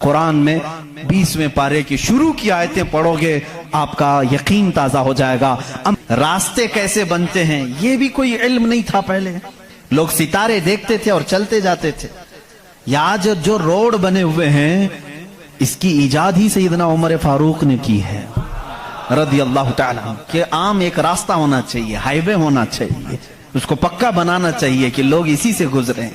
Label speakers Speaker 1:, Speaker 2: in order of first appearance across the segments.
Speaker 1: قرآن میں 20ویں پارے کی شروع کی آیتیں پڑھو گے آپ کا یقین تازہ ہو جائے گا۔ راستے کیسے بنتے ہیں یہ بھی کوئی علم نہیں تھا پہلے، لوگ ستارے دیکھتے تھے اور چلتے جاتے تھے۔ یا آج جو روڈ بنے ہوئے ہیں اس کی ایجاد ہی سیدنا عمر فاروق نے کی ہے رضی اللہ تعالیٰ، کہ عام ایک راستہ ہونا چاہیے، ہائی وے ہونا چاہیے، اس کو پکا بنانا چاہیے کہ لوگ اسی سے گزریں۔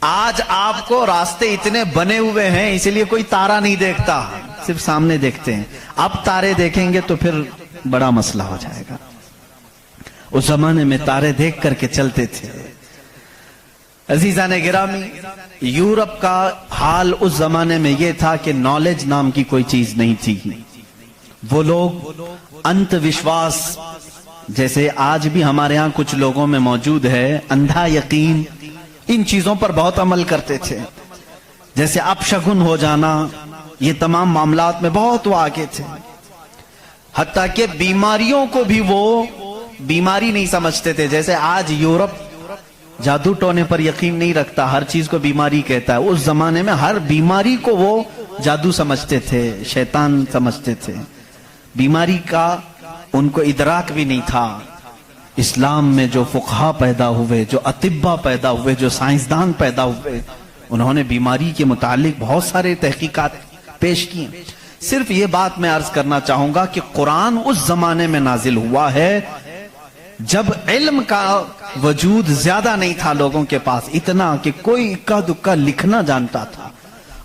Speaker 1: آج آپ کو راستے اتنے بنے ہوئے ہیں اس لیے کوئی تارا نہیں دیکھتا، صرف سامنے دیکھتے ہیں۔ اب تارے دیکھیں گے تو پھر بڑا مسئلہ ہو جائے گا۔ اس زمانے میں تارے دیکھ کر کے چلتے تھے۔ عزیزان گرامی، یورپ کا حال اس زمانے میں یہ تھا کہ نالج نام کی کوئی چیز نہیں تھی۔ وہ لوگ انت وشواس، جیسے آج بھی ہمارے ہاں کچھ لوگوں میں موجود ہے، اندھا یقین، ان چیزوں پر بہت عمل کرتے تھے۔ جیسے اپشگن ہو جانا، یہ تمام معاملات میں بہت وہ آگے تھے۔ حتیٰ کہ بیماریوں کو بھی وہ بیماری نہیں سمجھتے تھے۔ جیسے آج یورپ جادو ٹونے پر یقین نہیں رکھتا، ہر چیز کو بیماری کہتا ہے، اس زمانے میں ہر بیماری کو وہ جادو سمجھتے تھے، شیطان سمجھتے تھے۔ بیماری کا ان کو ادراک بھی نہیں تھا۔ اسلام میں جو فقہا پیدا ہوئے، جو اطباء پیدا ہوئے، جو سائنسدان پیدا ہوئے، انہوں نے بیماری کے متعلق بہت سارے تحقیقات پیش کیے۔ صرف یہ بات میں عرض کرنا چاہوں گا کہ قرآن اس زمانے میں نازل ہوا ہے جب علم کا وجود زیادہ نہیں تھا لوگوں کے پاس، اتنا کہ کوئی اکا دکا لکھنا جانتا تھا۔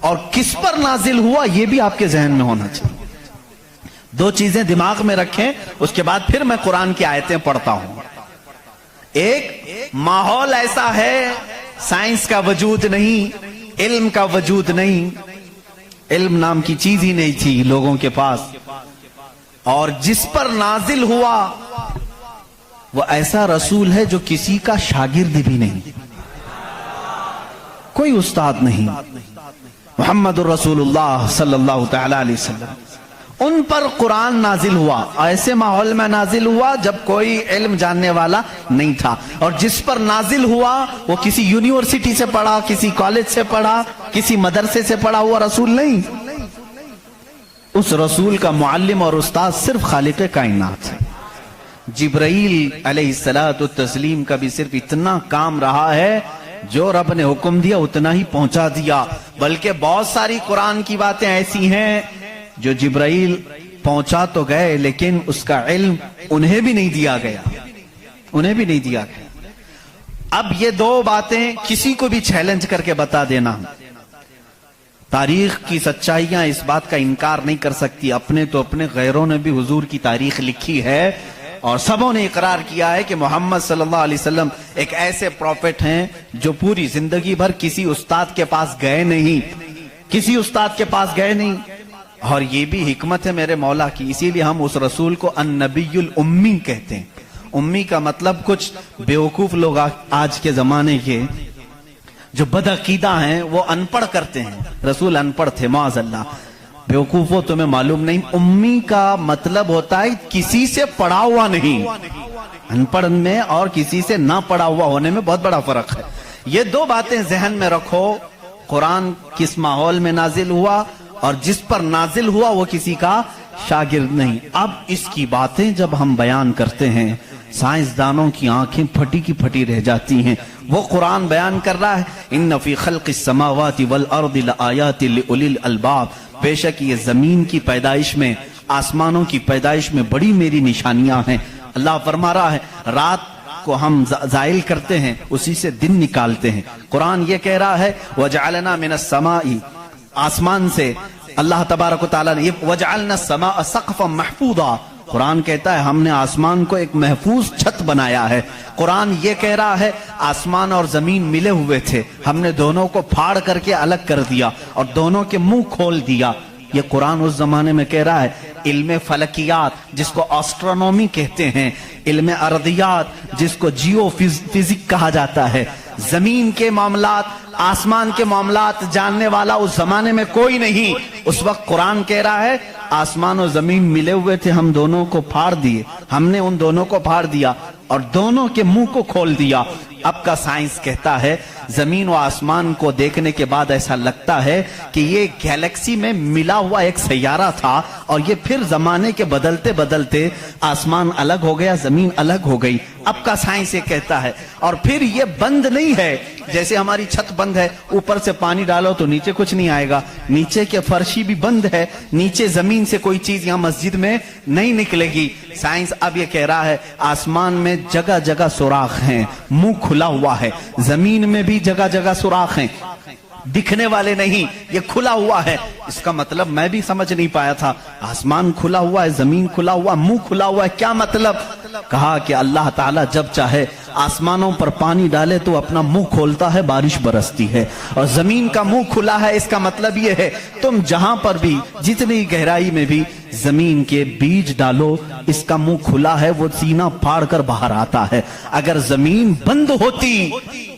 Speaker 1: اور کس پر نازل ہوا یہ بھی آپ کے ذہن میں ہونا چاہیے۔ دو چیزیں دماغ میں رکھیں، اس کے بعد پھر میں قرآن کی آیتیں پڑھتا ہوں۔ ایک ماحول ایسا ہے، سائنس کا وجود نہیں، علم کا وجود نہیں، علم نام کی چیز ہی نہیں تھی لوگوں کے پاس، اور جس پر نازل ہوا وہ ایسا رسول ہے جو کسی کا شاگرد بھی نہیں، کوئی استاد نہیں، محمد الرسول اللہ صلی اللہ تعالی علیہ وسلم۔ ان پر قرآن نازل ہوا، ایسے ماحول میں نازل ہوا جب کوئی علم جاننے والا نہیں تھا، اور جس پر نازل ہوا وہ کسی یونیورسٹی سے پڑھا، کسی کالج سے پڑھا، کسی مدرسے سے پڑھا ہوا رسول نہیں۔ اس رسول کا معلم اور استاد صرف خالق کائنات ہے۔ جبرائیل علیہ السلام کا بھی صرف اتنا کام رہا ہے، جو رب نے حکم دیا اتنا ہی پہنچا دیا۔ بلکہ بہت ساری قرآن کی باتیں ایسی ہیں جو جبرائیل پہنچا تو گئے لیکن اس کا علم انہیں بھی نہیں دیا گیا، انہیں بھی نہیں دیا گیا۔ اب یہ دو باتیں کسی کو بھی چیلنج کر کے بتا دینا، تاریخ کی سچائیاں اس بات کا انکار نہیں کر سکتی۔ اپنے تو اپنے، غیروں نے بھی حضور کی تاریخ لکھی ہے، اور سبوں نے اقرار کیا ہے کہ محمد صلی اللہ علیہ وسلم ایک ایسے پروفٹ ہیں جو پوری زندگی بھر کسی استاد کے پاس گئے نہیں، کسی استاد کے پاس گئے نہیں۔ اور یہ بھی حکمت ہے میرے مولا کی، اسی لیے ہم اس رسول کو النبی الامی کہتے ہیں۔ امی کا مطلب کچھ بیوقوف لوگ آج کے زمانے کے جو بدعقیدہ ہیں وہ ان پڑھ کرتے ہیں، رسول ان پڑھ تھے، معاذ اللہ۔ بیوقوفوں تمہیں معلوم نہیں، امی کا مطلب ہوتا ہے کسی سے پڑھا ہوا نہیں۔ ان پڑھ میں اور کسی سے نہ پڑھا ہوا ہونے میں بہت بڑا فرق ہے۔ یہ دو باتیں ذہن میں رکھو، قرآن کس ماحول میں نازل ہوا اور جس پر نازل ہوا وہ کسی کا شاگرد نہیں۔ اب اس کی باتیں جب ہم بیان کرتے ہیں سائنسدانوں کی آنکھیں پھٹی کی پھٹی رہ جاتی ہیں۔ وہ قرآن بیان کر رہا ہے ان فی خلق السماوات والارض لآیات لأولی الالباب، بے شک یہ زمین کی پیدائش میں، آسمانوں کی پیدائش میں بڑی میری نشانیاں ہیں۔ اللہ فرما رہا ہے رات کو ہم زائل کرتے ہیں، اسی سے دن نکالتے ہیں۔ قرآن یہ کہہ رہا ہے وَجَعَلْنَا مِنَ السَّمَاءِ، آسمان سے اللہ تبارک و تعالیٰ نے وَجَعَلْنَا السَّمَاءَ سَقْفًا مَحْفُوظًا، قرآن کہتا ہے ہم نے آسمان کو ایک محفوظ چھت بنایا ہے۔ قرآن یہ کہہ رہا ہے آسمان اور زمین ملے ہوئے تھے، ہم نے دونوں کو پھاڑ کر کے الگ کر دیا اور دونوں کے منہ کھول دیا۔ یہ قرآن اس زمانے میں کہہ رہا ہے۔ علم فلکیات جس کو آسٹرونومی کہتے ہیں، علم ارضیات جس کو جیو فزک کہا جاتا ہے، زمین کے معاملات، آسمان کے معاملات جاننے والا اس زمانے میں کوئی نہیں۔ اس وقت قرآن کہہ رہا ہے آسمان و زمین ملے ہوئے تھے، ہم دونوں کو پھاڑ دیے، ہم نے ان دونوں کو پھاڑ دیا اور دونوں کے منہ کو کھول دیا۔ اب کا سائنس کہتا ہے زمین و آسمان کو دیکھنے کے بعد ایسا لگتا ہے کہ یہ گیلیکسی میں ملا ہوا ایک سیارہ تھا اور یہ پھر زمانے کے بدلتے بدلتے آسمان الگ ہو گیا، زمین الگ ہو گئی۔ اب کا سائنس یہ کہتا ہے، اور پھر یہ بند نہیں ہے جیسے ہماری چھت بند ہے، اوپر سے پانی ڈالو تو نیچے کچھ نہیں آئے گا، نیچے کے فرشی بھی بند ہے، نیچے زمین سے کوئی چیز یہاں مسجد میں نہیں نکلے گی۔ سائنس اب یہ کہہ رہا ہے آسمان میں جگہ جگہ سوراخ ہیں، منہ کھلا ہوا ہے، زمین میں بھی جگہ جگہ سوراخ ہیں، دکھنے والے نہیں، یہ کھلا ہوا ہے۔ اس کا مطلب میں بھی سمجھ نہیں پایا تھا، آسمان کھلا ہوا ہے، زمین کھلا ہوا، منہ کھلا ہوا ہے، کیا مطلب؟ کہا کہ اللہ تعالیٰ جب چاہے آسمانوں پر پانی ڈالے تو اپنا منہ کھولتا ہے، بارش برستی ہے، اور زمین کا منہ کھلا ہے، اس کا مطلب یہ ہے تم جہاں پر بھی جتنی گہرائی میں بھی زمین کے بیج ڈالو، اس کا منہ کھلا ہے، وہ سینہ پھاڑ کر باہر آتا ہے۔ اگر زمین بند ہوتی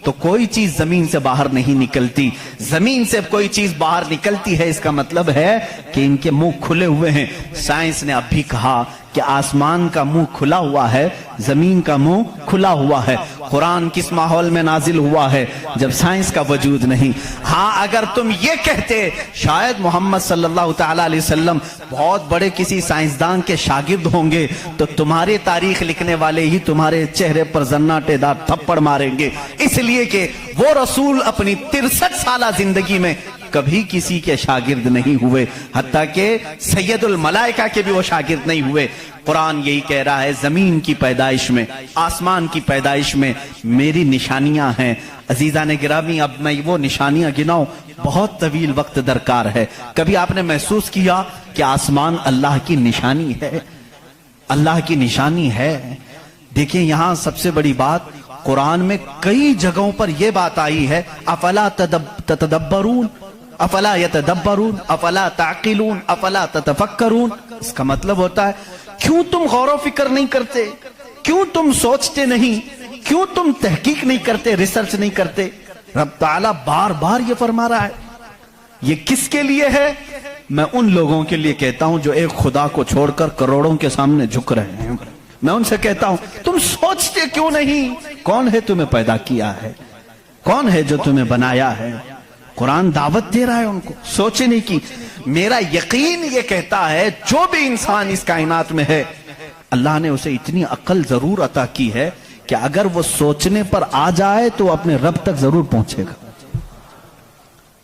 Speaker 1: تو کوئی چیز زمین سے باہر نہیں نکلتی، زمین سے کوئی چیز باہر نکلتی ہے، اس کا مطلب ہے کہ ان کے منہ کھلے ہوئے ہیں۔ سائنس نے اب بھی کہا کہ آسمان کا منہ کھلا ہوا ہے، زمین کا منہ کھلا ہوا ہے۔ قرآن کس ماحول میں نازل ہوا ہے جب سائنس کا وجود نہیں؟ ہاں اگر تم یہ کہتے شاید محمد صلی اللہ تعالی علیہ وسلم بہت بڑے کسی سائنسدان کے شاگرد ہوں گے تو تمہارے تاریخ لکھنے والے ہی تمہارے چہرے پر زناٹے دار تھپڑ ماریں گے، اس لیے کہ وہ رسول اپنی 63 سالہ زندگی میں کبھی کسی کے شاگرد نہیں ہوئے، حتیٰ کہ سید الملائکہ کے بھی وہ شاگرد نہیں ہوئے۔ قرآن یہی کہہ رہا ہے زمین کی پیدائش میں، آسمان کی پیدائش میں میری نشانیاں ہیں۔ عزیزان گرامی، اب میں وہ نشانیاں گناؤں بہت طویل وقت درکار ہے۔ کبھی آپ نے محسوس کیا کہ آسمان اللہ کی نشانی ہے؟ اللہ کی نشانی ہے۔ دیکھیں یہاں سب سے بڑی بات، قرآن میں کئی جگہوں پر یہ بات آئی ہے، افلا تتدبرون، افلا یتدبرون، افلا تعقلون، افلا تتفکرون۔ اس کا مطلب ہوتا ہے کیوں تم غور و فکر نہیں کرتے، کیوں تم سوچتے نہیں، کیوں تم تحقیق نہیں کرتے، ریسرچ نہیں کرتے؟ رب تعالیٰ بار بار یہ فرما رہا ہے۔ یہ کس کے لیے ہے؟ میں ان لوگوں کے لیے کہتا ہوں جو ایک خدا کو چھوڑ کر کروڑوں کے سامنے جھک رہے ہیں۔ میں ان سے کہتا ہوں تم سوچتے کیوں نہیں؟ کون ہے تمہیں پیدا کیا ہے؟ کون ہے جو تمہیں بنایا ہے؟ قرآن دعوت دے رہا ہے ان کو سوچنے کی۔ میرا یقین یہ کہتا ہے جو بھی انسان اس کائنات میں ہے، اللہ نے اسے اتنی عقل ضرور عطا کی ہے کہ اگر وہ سوچنے پر آ جائے تو اپنے رب تک ضرور پہنچے گا۔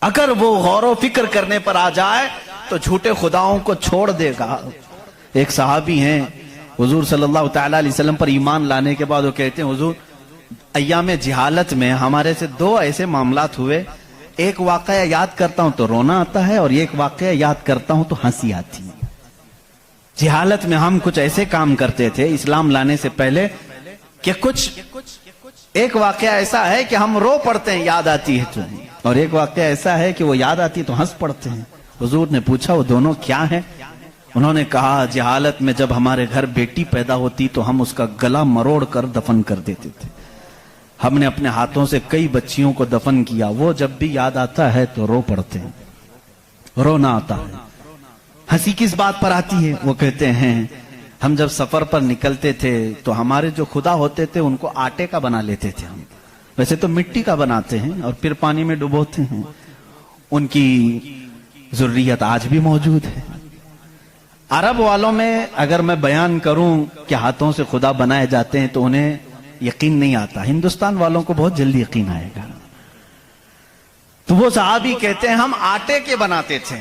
Speaker 1: اگر وہ غور و فکر کرنے پر آ جائے تو جھوٹے خداؤں کو چھوڑ دے گا۔ ایک صحابی ہیں، حضور صلی اللہ تعالی علیہ وسلم پر ایمان لانے کے بعد وہ کہتے ہیں حضور ایام جہالت میں ہمارے سے 2 ایسے معاملات ہوئے، ایک واقعہ یاد کرتا ہوں تو رونا آتا ہے اور ایک واقعہ یاد کرتا ہوں تو ہنسی آتی ہے۔ جہالت میں ہم کچھ ایسے کام کرتے تھے اسلام لانے سے پہلے کہ ایک واقعہ ایسا ہے کہ ہم رو پڑتے ہیں یاد آتی ہے تو، اور ایک واقعہ ایسا ہے کہ وہ یاد آتی ہے تو ہنس پڑتے ہیں۔ حضور نے پوچھا وہ دونوں کیا ہیں؟ انہوں نے کہا جہالت میں جب ہمارے گھر بیٹی پیدا ہوتی تو ہم اس کا گلا مروڑ کر دفن کر دیتے تھے۔ ہم نے اپنے ہاتھوں سے کئی بچیوں کو دفن کیا، وہ جب بھی یاد آتا ہے تو رو پڑتے ہیں، رونا آتا ہے۔ ہنسی کس بات پر آتی ہے؟ وہ کہتے ہیں ہم جب سفر پر نکلتے تھے تو ہمارے جو خدا ہوتے تھے ان کو آٹے کا بنا لیتے تھے، ہم ویسے تو مٹی کا بناتے ہیں اور پھر پانی میں ڈبوتے ہیں۔ ان کی ذریت آج بھی موجود ہے۔ عرب والوں میں اگر میں بیان کروں کہ ہاتھوں سے خدا بنائے جاتے ہیں تو انہیں یقین نہیں آتا، ہندوستان والوں کو بہت جلدی یقین آئے گا۔ تو وہ صحابی کہتے ہیں ہم آٹے کے بناتے تھے،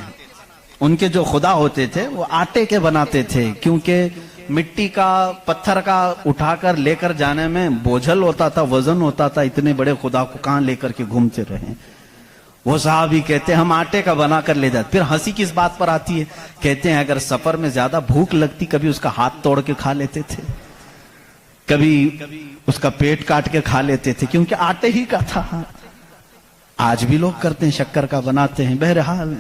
Speaker 1: ان کے جو خدا ہوتے تھے وہ آٹے کے بناتے تھے، کیونکہ مٹی کا پتھر کا اٹھا کر لے کر جانے میں بوجھل ہوتا تھا، وزن ہوتا تھا، اتنے بڑے خدا کو کہاں لے کر کے گھومتے رہے۔ وہ صحابی کہتے ہیں ہم آٹے کا بنا کر لے جاتے۔ پھر ہنسی کس بات پر آتی ہے؟ کہتے ہیں اگر سفر میں زیادہ بھوک لگتی کبھی اس کا ہاتھ توڑ کے کھا لیتے تھے، کبھی اس کا پیٹ کاٹ کے کھا لیتے تھے، کیونکہ آٹے ہی کا تھا۔ آج بھی لوگ کرتے ہیں، شکر کا بناتے ہیں۔ بہرحال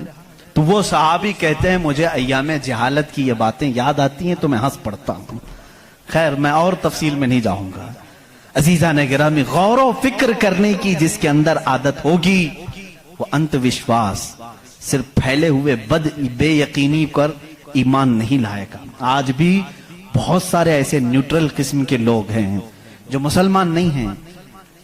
Speaker 1: تو وہ صحابی کہتے ہیں مجھے ایام جہالت کی یہ باتیں یاد آتی ہیں تو میں ہنس پڑتا ہوں۔ خیر میں اور تفصیل میں نہیں جاؤں گا۔ عزیزان گرامی، غور و فکر کرنے کی جس کے اندر عادت ہوگی وہ انت وشواس، صرف پھیلے ہوئے بے یقینی پر ایمان نہیں لائے گا۔ آج بھی بہت سارے ایسے نیوٹرل قسم کے لوگ ہیں جو مسلمان نہیں ہیں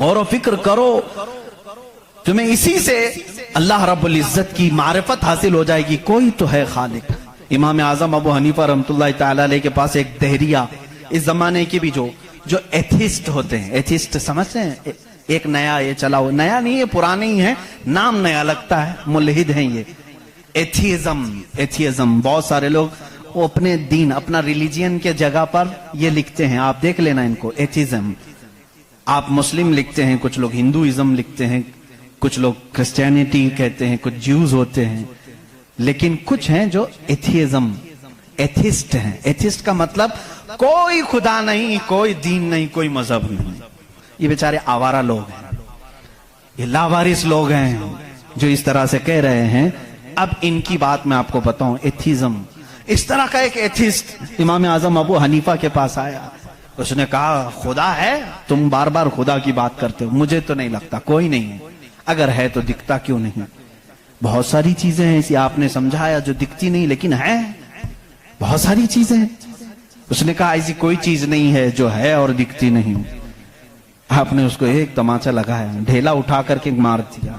Speaker 1: غور و فکر کرو, تمہیں اسی سے اللہ رب العزت کی معرفت حاصل ہو جائے گی, کوئی تو ہے خالق. امام اعظم ابو حنیفہ رحمۃ اللہ تعالی علیہ کے پاس ایک دہریہ, اس زمانے کے بھی جو ایتھیسٹ ہوتے ہیں, ایتھیسٹ سمجھتے ہیں, ایک نیا یہ چلا ہو, نیا نہیں ہے پرانے ہی ہے, نام نیا لگتا ہے, ملحد ہیں یہ, ایتھیزم. بہت سارے لوگ وہ اپنے دین, اپنا ریلیجین کے جگہ پر یہ لکھتے ہیں, آپ دیکھ لینا ان کو, ایتھیزم. آپ مسلم لکھتے ہیں, کچھ لوگ ہندوازم لکھتے ہیں, کچھ لوگ کرسچینٹی کہتے ہیں, کچھ جیوز ہوتے ہیں, لیکن کچھ ہیں جو ایتھیزم, ایتھسٹ ہیں. ایتھسٹ کا مطلب کوئی خدا نہیں, کوئی دین نہیں, کوئی مذہب نہیں. یہ بیچارے آوارہ لوگ ہیں, یہ لاوارث لوگ ہیں جو اس طرح سے کہہ رہے ہیں. اب ان کی بات میں آپ کو بتاؤں, ایتھیزم. اس طرح کا ایک ایتھسٹ امام اعظم ابو حنیفہ کے پاس آیا, اس نے کہا خدا ہے, تم بار بار خدا کی بات کرتے ہو, مجھے تو نہیں لگتا کوئی نہیں ہے, اگر ہے تو دکھتا کیوں نہیں؟ بہت ساری چیزیں ہیں ایسی آپ نے سمجھایا جو دکھتی نہیں لیکن ہے, بہت ساری چیزیں ہیں. اس نے کہا ایسی کوئی چیز نہیں ہے جو ہے اور دکھتی نہیں. آپ نے اس کو ایک تماچا لگایا, ڈھیلا اٹھا کر کے مار دیا.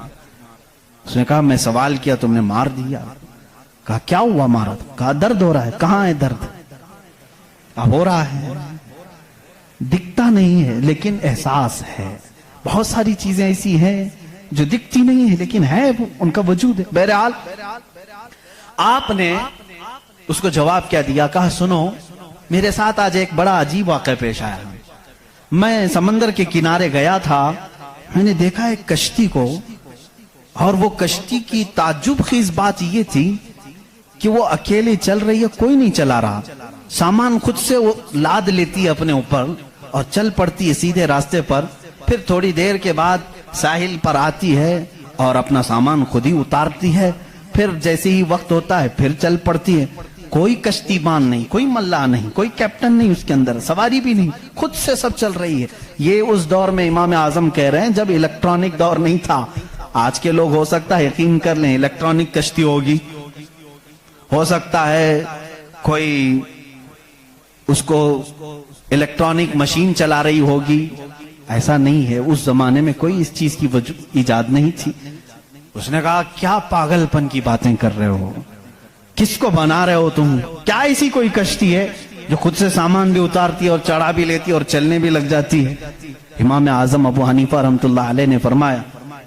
Speaker 1: اس نے کہا میں سوال کیا, تم نے مار دیا. کہا کیا ہوا مارا؟ کہا درد ہو رہا ہے. کہاں ہے درد؟ اب ہو رہا ہے, دکھتا نہیں ہے لیکن احساس ہے. بہت ساری چیزیں ایسی ہیں جو دکھتی نہیں ہے لیکن ہے, ان کا وجود ہے. بہرحال آپ نے اس کو جواب کیا دیا؟ کہا سنو, میرے ساتھ آج ایک بڑا عجیب واقعہ پیش آیا. میں سمندر کے کنارے گیا تھا, میں نے دیکھا ایک کشتی کو, اور وہ کشتی کی تعجب خیز بات یہ تھی کہ وہ اکیلے چل رہی ہے, کوئی نہیں چلا رہا. سامان خود سے وہ لاد لیتی ہے اپنے اوپر اور چل پڑتی ہے سیدھے راستے پر. پھر تھوڑی دیر کے بعد ساحل پر آتی ہے اور اپنا سامان خود ہی اتارتی ہے. پھر جیسے ہی وقت ہوتا ہے پھر چل پڑتی ہے. کوئی کشتی بان نہیں, کوئی ملا نہیں, کوئی کیپٹن نہیں اس کے اندر, سواری بھی نہیں, خود سے سب چل رہی ہے. یہ اس دور میں امام اعظم کہہ رہے ہیں جب الیکٹرانک دور نہیں تھا. آج کے لوگ ہو سکتا ہے یقین کر لیں الیکٹرانک کشتی ہوگی, ہو سکتا ہے کوئی اس کو الیکٹرانک مشین چلا رہی ہوگی. ایسا نہیں ہے, اس زمانے میں کوئی اس چیز کی ایجاد نہیں تھی. اس نے کہا کیا پاگل پن کی باتیں کر رہے ہو, کس کو بنا رہے ہو تم؟ کیا ایسی کوئی کشتی ہے جو خود سے سامان بھی اتارتی ہے اور چڑھا بھی لیتی ہے اور چلنے بھی لگ جاتی ہے؟ امام اعظم ابو حنیفہ رحمۃ اللہ علیہ نے فرمایا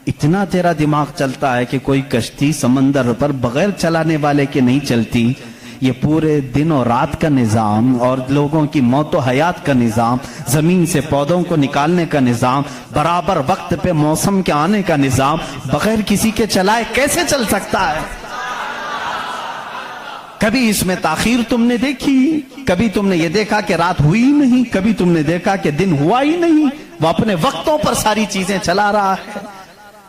Speaker 1: اتنا تیرا دماغ چلتا ہے کہ کوئی کشتی سمندر پر بغیر چلانے والے کے نہیں چلتی. یہ پورے دن اور رات کا نظام اور لوگوں کی موت و حیات کا نظام, زمین سے پودوں کو نکالنے کا نظام, برابر وقت پہ موسم کے آنے کا نظام بغیر کسی کے چلائے کیسے چل سکتا ہے؟ کبھی اس میں تاخیر تم نے دیکھی؟ کبھی تم نے یہ دیکھا کہ رات ہوئی نہیں؟ کبھی تم نے دیکھا کہ دن ہوا ہی نہیں؟ وہ اپنے وقتوں پر ساری چیزیں چلا رہا ہے.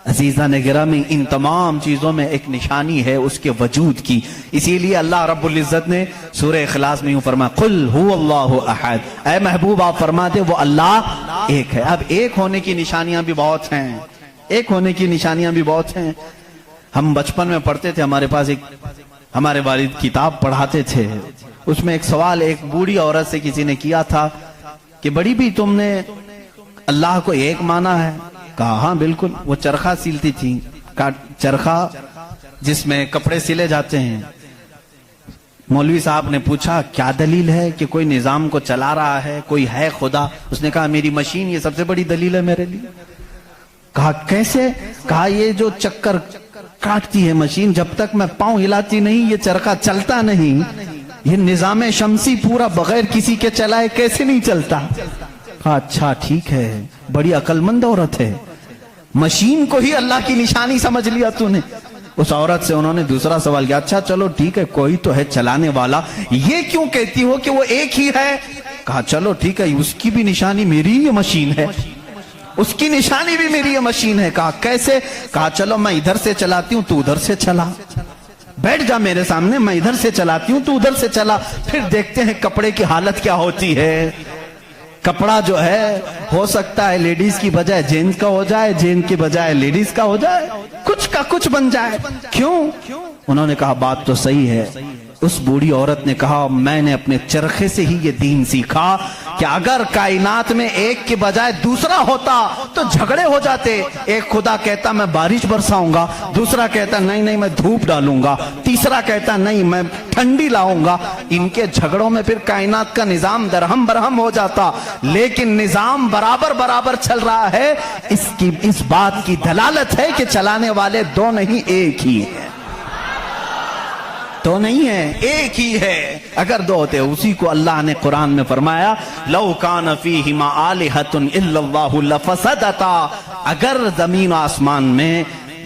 Speaker 1: عزیزان گرامی, ان تمام چیزوں میں ایک نشانی ہے اس کے وجود کی. اسی لیے اللہ رب العزت نے سورہ اخلاص میں یوں فرمایا قل هو اللہ احد, اے محبوب آپ فرما دے وہ اللہ ایک ہے. اب ایک ہونے کی نشانیاں بھی بہت ہیں, ایک ہونے کی نشانیاں بھی بہت ہیں. ہم بچپن میں پڑھتے تھے, ہمارے پاس ایک ہمارے والد کتاب پڑھاتے تھے, اس میں ایک سوال ایک بوڑھی عورت سے کسی نے کیا تھا کہ بڑی بھی تم نے اللہ کو ایک مانا ہے؟ کہا ہاں بالکل. وہ چرخہ سیلتی تھی, چرخہ جس میں کپڑے سلے جاتے ہیں. مولوی صاحب نے پوچھا کیا دلیل ہے کہ کوئی نظام کو چلا رہا ہے, کوئی ہے خدا؟ اس نے کہا میری مشین یہ سب سے بڑی دلیل ہے میرے لیے. کہا کیسے؟ کہا یہ جو چکر کاٹتی ہے مشین, جب تک میں پاؤں ہلاتی نہیں یہ چرخہ چلتا نہیں. یہ نظام شمسی پورا بغیر کسی کے چلائے کیسے نہیں چلتا؟ کہا اچھا ٹھیک ہے, بڑی عقل مند عورت ہے, مشین کو ہی اللہ کی نشانی سمجھ لیا تو نے. اس عورت سے انہوں نے دوسرا سوال کیا, اچھا چلو ٹھیک ہے کوئی تو ہے چلانے والا, یہ کیوں کہتی ہو کہ وہ ایک ہی ہے؟ کہا چلو ٹھیک ہے اس کی بھی نشانی میری یہ مشین ہے, اس کی نشانی بھی میری یہ مشین ہے. کہا کیسے؟ کہا چلو میں ادھر سے چلاتی ہوں تو ادھر سے چلا, بیٹھ جا میرے سامنے, میں ادھر سے چلاتی ہوں تو ادھر سے چلا, پھر دیکھتے ہیں کپڑے کی حالت کیا ہوتی ہے. کپڑا جو ہے ہو سکتا ہے لیڈیز کی بجائے جینز کا ہو جائے, جینز کی بجائے لیڈیز کا ہو جائے, کچھ کا کچھ بن جائے. کیوں؟ انہوں نے کہا بات تو صحیح ہے. اس بوڑھی عورت نے کہا میں نے اپنے چرخے سے ہی یہ دین سیکھا کہ اگر کائنات میں ایک کے بجائے دوسرا ہوتا تو جھگڑے ہو جاتے. ایک خدا کہتا میں بارش برساؤں گا, دوسرا کہتا نہیں میں دھوپ ڈالوں گا, تیسرا کہتا نہیں میں ٹھنڈی لاؤں گا. ان کے جھگڑوں میں پھر کائنات کا نظام درہم برہم ہو جاتا. لیکن نظام برابر برابر چل رہا ہے. اس بات کی دلالت ہے کہ چلانے والے دو نہیں ایک ہی ہیں. تو نہیں ہے, ایک ہی ہے. اگر دو ہوتے, اسی کو اللہ نے قرآن میں فرمایا لو کان فیہما آلہۃ الا اللہ لفسدتا. اگر زمین و آسمان میں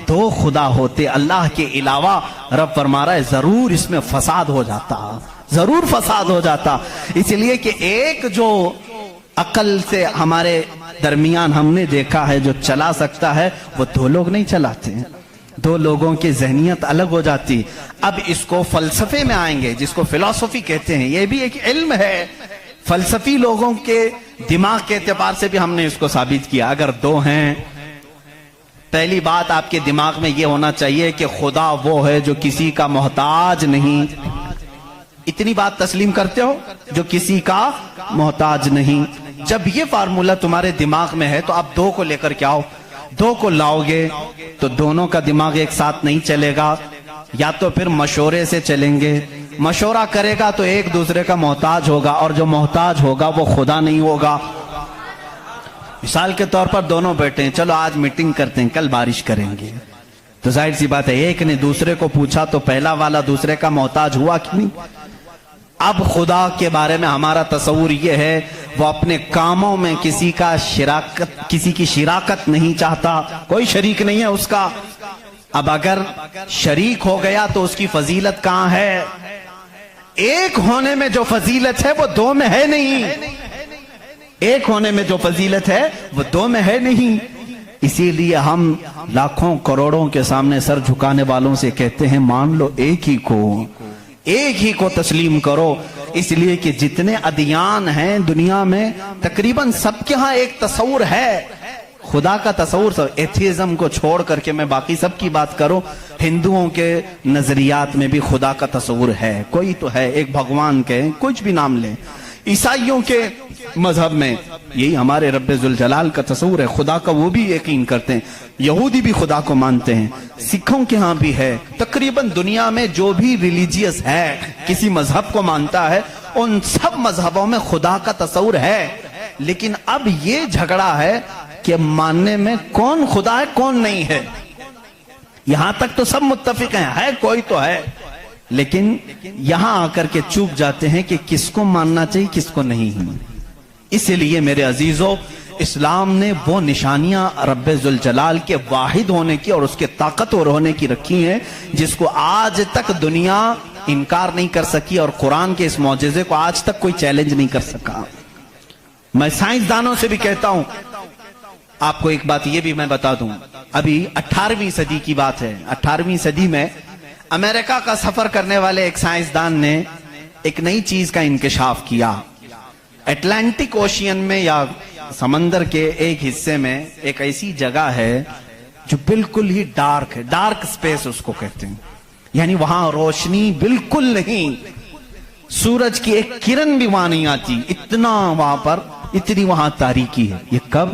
Speaker 1: دو خدا ہوتے اللہ کے علاوہ, رب فرما رہا ہے ضرور اس میں فساد ہو جاتا, ضرور فساد ہو جاتا. اس لیے کہ ایک جو عقل سے ہمارے درمیان ہم نے دیکھا ہے جو چلا سکتا ہے, وہ دو لوگ نہیں چلاتے. دو لوگوں کی ذہنیت الگ ہو جاتی. اب اس کو فلسفے میں آئیں گے, جس کو فلسفی کہتے ہیں. یہ بھی ایک علم ہے. فلسفی لوگوں کے دماغ کے اعتبار سے بھی ہم نے اس کو ثابت کیا. اگر دو ہیں, پہلی بات آپ کے دماغ میں یہ ہونا چاہیے کہ خدا وہ ہے جو کسی کا محتاج نہیں. اتنی بات تسلیم کرتے ہو, جو کسی کا محتاج نہیں. جب یہ فارمولہ تمہارے دماغ میں ہے تو آپ دو کو لے کر کے آؤ. دو کو لاؤ گے تو دونوں کا دماغ ایک ساتھ نہیں چلے گا, یا تو پھر مشورے سے چلیں گے. مشورہ کرے گا تو ایک دوسرے کا محتاج ہوگا, اور جو محتاج ہوگا وہ خدا نہیں ہوگا. مثال کے طور پر دونوں بیٹھے ہیں, چلو آج میٹنگ کرتے ہیں, کل بارش کریں گے. تو ظاہر سی بات ہے ایک نے دوسرے کو پوچھا تو پہلا والا دوسرے کا محتاج ہوا کہ نہیں. اب خدا کے بارے میں ہمارا تصور یہ ہے وہ اپنے کاموں میں کسی کی شراکت نہیں چاہتا, کوئی شریک نہیں ہے اس کا. اب اگر شریک ہو گیا تو اس کی فضیلت کہاں ہے؟ ایک ہونے میں جو فضیلت ہے وہ دو میں ہے نہیں. ایک ہونے میں جو فضیلت ہے وہ دو میں ہے نہیں. اسی لیے ہم لاکھوں کروڑوں کے سامنے سر جھکانے والوں سے کہتے ہیں مان لو ایک ہی کو تسلیم کرو. اس لیے کہ جتنے ادیان ہیں دنیا میں تقریباً سب کے ہاں ایک تصور ہے خدا کا تصور. ایتھیزم کو چھوڑ کر کے میں باقی سب کی بات کروں, ہندوؤں کے نظریات میں بھی خدا کا تصور ہے, کوئی تو ہے, ایک بھگوان کے کچھ بھی نام لیں. عیسائیوں کے مذہب میں یہی ہمارے رب ذوالجلال کا تصور ہے, خدا کا وہ بھی یقین کرتے ہیں. یہودی بھی خدا کو مانتے ہیں, سکھوں کے ہاں بھی ہے. تقریباً دنیا میں جو بھی ریلیجیس ہے, کسی مذہب کو مانتا ہے, ان سب مذہبوں میں خدا کا تصور ہے. لیکن اب یہ جھگڑا ہے کہ ماننے میں کون خدا ہے کون نہیں ہے. یہاں تک تو سب متفق ہیں, ہے کوئی تو ہے, لیکن یہاں آ کر کے چوک جاتے ہیں کہ کس کو ماننا چاہیے کس کو نہیں. اس لیے میرے عزیزو, اسلام نے وہ نشانیاں رب ذوالجلال کے واحد ہونے کی اور اس کے طاقتور ہونے کی رکھی ہیں جس کو آج تک دنیا انکار نہیں کر سکی, اور قرآن کے اس معجزے کو آج تک کوئی چیلنج نہیں کر سکا. میں سائنسدانوں سے بھی کہتا ہوں, آپ کو ایک بات یہ بھی میں بتا دوں, ابھی 18ویں صدی کی بات ہے. 18ویں صدی میں امریکہ کا سفر کرنے والے ایک سائنسدان نے ایک نئی چیز کا انکشاف کیا. اٹلانٹک اوشین میں یا سمندر کے ایک حصے میں ایک ایسی جگہ ہے جو بالکل ہی ڈارک ہے, ڈارک سپیس اس کو کہتے ہیں. یعنی وہاں روشنی بالکل نہیں, سورج کی ایک کرن بھی وہاں نہیں آتی, اتنا وہاں پر اتنی وہاں تاریکی ہے. یہ کب؟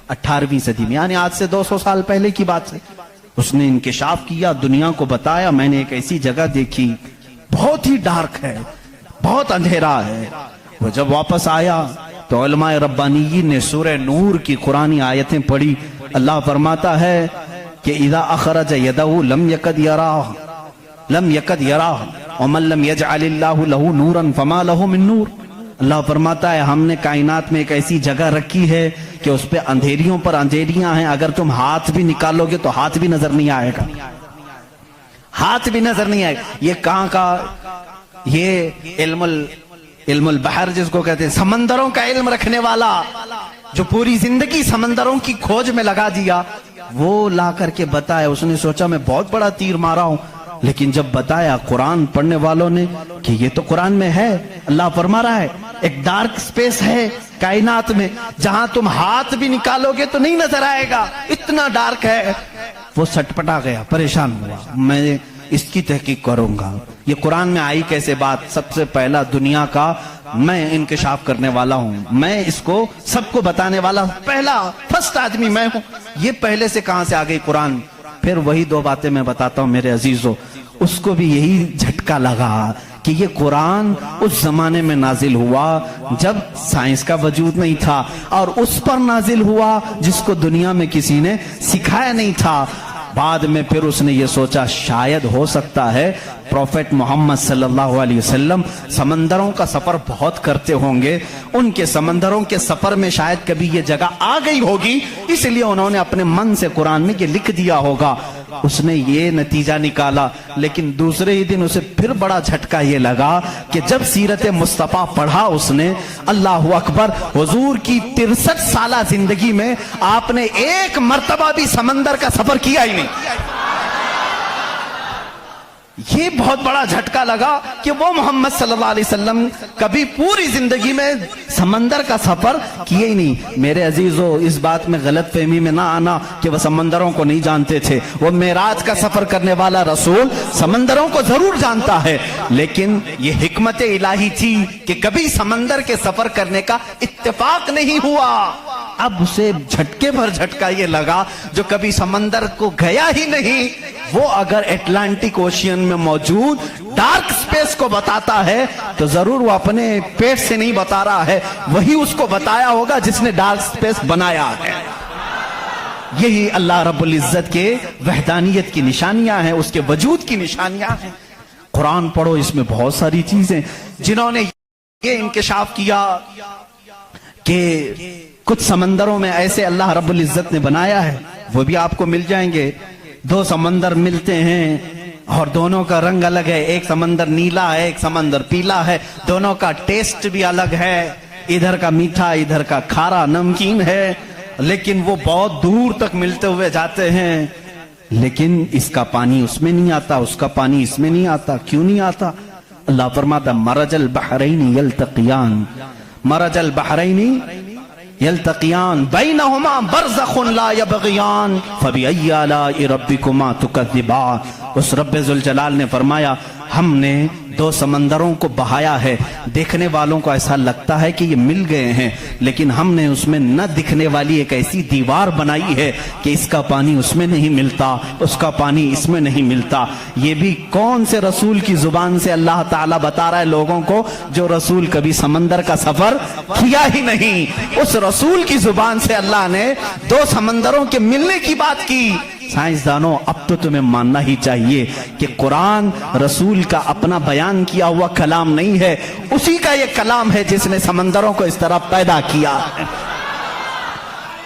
Speaker 1: 18ویں صدی میں, یعنی آج سے 200 سال پہلے کی بات ہے. اس نے انکشاف کیا, دنیا کو بتایا میں نے ایک ایسی جگہ دیکھی, بہت ہی ڈارک ہے, بہت اندھیرا ہے. وہ جب واپس آیا تو علماء ربانیین نے سورہ نور کی قرآنی آیتیں پڑھی. اللہ فرماتا ہے کہ اذا اخرج یدہ لم یکد یراہ ومن لم یجعل اللہ لہ نورا فما لہ من نور. اللہ فرماتا ہے ہم نے کائنات میں ایک ایسی جگہ رکھی ہے کہ اس پہ اندھیریوں پر اندھیریاں ہیں, اگر تم ہاتھ بھی نکالو گے تو ہاتھ بھی نظر نہیں آئے گا, ہاتھ بھی نظر نہیں آئے گا. یہ کہاں کا؟ یہ علم البحر جس کو کہتے ہیں, سمندروں کا علم رکھنے والا جو پوری زندگی سمندروں کی کھوج میں لگا دیا, وہ لا کر کے بتایا. اس نے سوچا میں بہت بڑا تیر مارا ہوں, لیکن جب بتایا قرآن پڑھنے والوں نے کہ یہ تو قرآن میں ہے, اللہ فرما رہا ہے ایک ڈارک سپیس ہے کائنات میں جہاں تم ہاتھ بھی نکالو گے تو نہیں نظر آئے گا, اتنا ڈارک ہے. وہ سٹ پٹا گیا, پریشان ہوا. میں اس کی تحقیق کروں گا. یہ قرآن میں آئی کیسے بات؟ سب سے پہلا دنیا کا میں انکشاف کرنے والا ہوں, میں اس کو سب کو بتانے والا پہلا فرسٹ آدمی میں ہوں. یہ پہلے سے کہاں سے آ گئی قرآن؟ پھر وہی دو باتیں میں بتاتا ہوں میرے عزیزو. اس کو بھی یہی جھٹکا لگا کہ یہ قرآن اس زمانے میں نازل ہوا جب سائنس کا وجود نہیں تھا, اور اس پر نازل ہوا جس کو دنیا میں کسی نے سکھایا نہیں تھا. بعد میں پھر اس نے یہ سوچا شاید ہو سکتا ہے پروفیٹ محمد صلی اللہ علیہ وسلم سمندروں کا سفر بہت کرتے ہوں گے, ان کے سمندروں کے سفر میں شاید کبھی یہ جگہ آ گئی ہوگی, اس لیے انہوں نے اپنے من سے قرآن میں یہ لکھ دیا ہوگا. اس نے یہ نتیجہ نکالا. لیکن دوسرے ہی دن اسے پھر بڑا جھٹکا یہ لگا کہ جب سیرت مصطفیٰ پڑھا اس نے, اللہ اکبر, حضور کی 63 سالہ زندگی میں آپ نے ایک مرتبہ بھی سمندر کا سفر کیا ہی نہیں. یہ بہت بڑا جھٹکا لگا کہ وہ محمد صلی اللہ علیہ وسلم کبھی پوری زندگی میں سمندر کا سفر کیے ہی نہیں. میرے عزیزو, اس بات میں غلط فہمی میں نہ آنا کہ وہ سمندروں کو نہیں جانتے تھے. وہ معراج کا سفر کرنے والا رسول سمندروں کو ضرور جانتا ہے, لیکن یہ حکمت الہی تھی کہ کبھی سمندر کے سفر کرنے کا اتفاق نہیں ہوا. اب اسے جھٹکے بھر جھٹکا یہ لگا جو کبھی سمندر کو گیا ہی نہیں, وہ اگر اٹلانٹک اوشین میں موجود ڈارک سپیس کو بتاتا ہے تو ضرور وہ اپنے پیٹ سے نہیں بتا رہا ہے, وہی اس کو بتایا ہوگا جس نے ڈارک سپیس بنایا ہے. یہی اللہ رب العزت کے وحدانیت کی نشانیاں ہیں, اس کے وجود کی نشانیاں ہیں. قرآن پڑھو, اس میں بہت ساری چیزیں. جنہوں نے یہ انکشاف کیا کہ کچھ سمندروں میں ایسے اللہ رب العزت نے بنایا ہے, وہ بھی آپ کو مل جائیں گے. 2 سمندر ملتے ہیں اور دونوں کا رنگ الگ ہے, ایک سمندر نیلا ہے, ایک سمندر پیلا ہے, دونوں کا ٹیسٹ بھی الگ ہے, ادھر کا میٹھا ادھر کا کھارا نمکین ہے, لیکن وہ بہت دور تک ملتے ہوئے جاتے ہیں. لیکن اس کا پانی اس میں نہیں آتا, اس کا پانی اس میں نہیں آتا. کیوں نہیں آتا؟ اللہ فرماتا مرج البحرین یلتقیان, مرج البحرین یلتقیان بینہما برزخ لا یبغیان فبأی آلاء ربکما تکذبان. اس رب ذوالجلال نے فرمایا ہم نے 2 سمندروں کو بہایا ہے, دیکھنے والوں کو ایسا لگتا ہے کہ یہ مل گئے ہیں, لیکن ہم نے اس میں نہ دکھنے والی ایک ایسی دیوار بنائی ہے کہ اس کا پانی اس میں نہیں ملتا, اس کا پانی اس میں نہیں ملتا. یہ بھی کون سے رسول کی زبان سے اللہ تعالیٰ بتا رہا ہے لوگوں کو جو رسول کبھی سمندر کا سفر کیا ہی نہیں. اس رسول کی زبان سے اللہ نے 2 سمندروں کے ملنے کی بات کی. سائنسدانوں, اب تو تمہیں ماننا ہی چاہیے کہ قرآن رسول کا اپنا بیان کیا ہوا کلام نہیں ہے, اسی کا یہ کلام ہے جس نے سمندروں کو اس طرح پیدا کیا.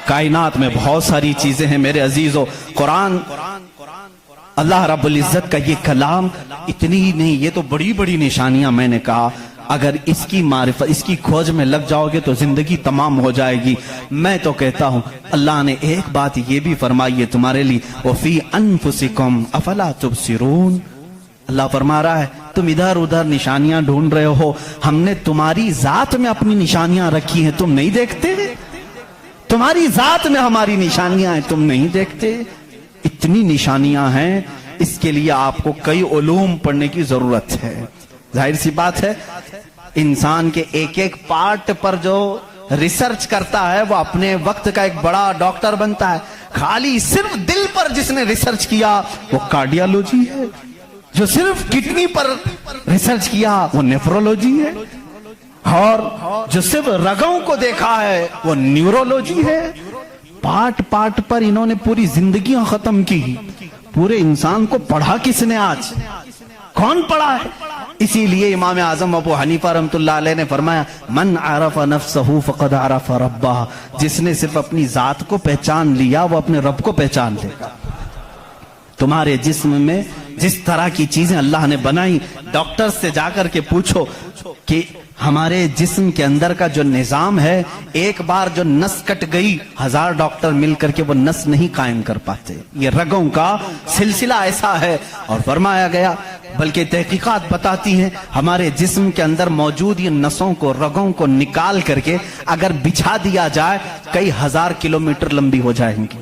Speaker 1: کائنات میں بہت ساری چیزیں ہیں میرے عزیزو. قرآن اللہ رب العزت کا یہ کلام اتنی ہی نہیں, یہ تو بڑی بڑی نشانیاں میں نے کہا. اگر اس کی معرفت, اس کی کھوج میں لگ جاؤ گے تو زندگی تمام ہو جائے گی. میں تو کہتا ہوں اللہ نے ایک بات یہ بھی فرمائی ہے تمہارے لیے, وَفِي أَنفُسِكُمْ أَفَلَا تُبْصِرُونَ. اللہ فرما رہا ہے تم ادھر ادھر نشانیاں ڈھونڈ رہے ہو, ہم نے تمہاری ذات میں اپنی نشانیاں رکھی ہیں, تم نہیں دیکھتے؟ تمہاری ذات میں ہماری نشانیاں ہیں, تم نہیں دیکھتے؟ اتنی نشانیاں ہیں, اس کے لیے آپ کو کئی علوم پڑھنے کی ضرورت ہے. ظاہر سی بات ہے انسان کے ایک ایک پارٹ پر جو ریسرچ کرتا ہے وہ اپنے وقت کا ایک بڑا ڈاکٹر بنتا ہے. خالی صرف دل پر جس نے ریسرچ کیا وہ کارڈیالوجی ہے, جو صرف کڈنی پر ریسرچ کیا وہ نیفرولوجی ہے, اور جو صرف رگوں کو دیکھا ہے وہ نیورولوجی ہے. پارٹ پارٹ پر انہوں نے پوری زندگیاں ختم کی. پورے انسان کو پڑھا کس نے؟ آج کون پڑھا ہے؟ اسی لیے امام اعظم ابو حنیفہ رحمۃ اللہ علیہ نے فرمایا من عرف نفسہ فقد عرف ربہ, جس نے صرف اپنی ذات کو پہچان لیا وہ اپنے رب کو پہچان لے گا. تمہارے جسم میں جس طرح کی چیزیں اللہ نے بنائی, ڈاکٹر سے جا کر کے پوچھو کہ ہمارے جسم کے اندر کا جو نظام ہے, ایک بار جو نس کٹ گئی 1000 ڈاکٹر مل کر کے وہ نس نہیں قائم کر پاتے. یہ رگوں کا سلسلہ ایسا ہے. اور فرمایا گیا بلکہ تحقیقات بتاتی ہیں ہمارے جسم کے اندر موجود یہ نسوں کو, رگوں کو نکال کر کے اگر بچھا دیا جائے کئی 1000 کلومیٹر لمبی ہو جائیں گی,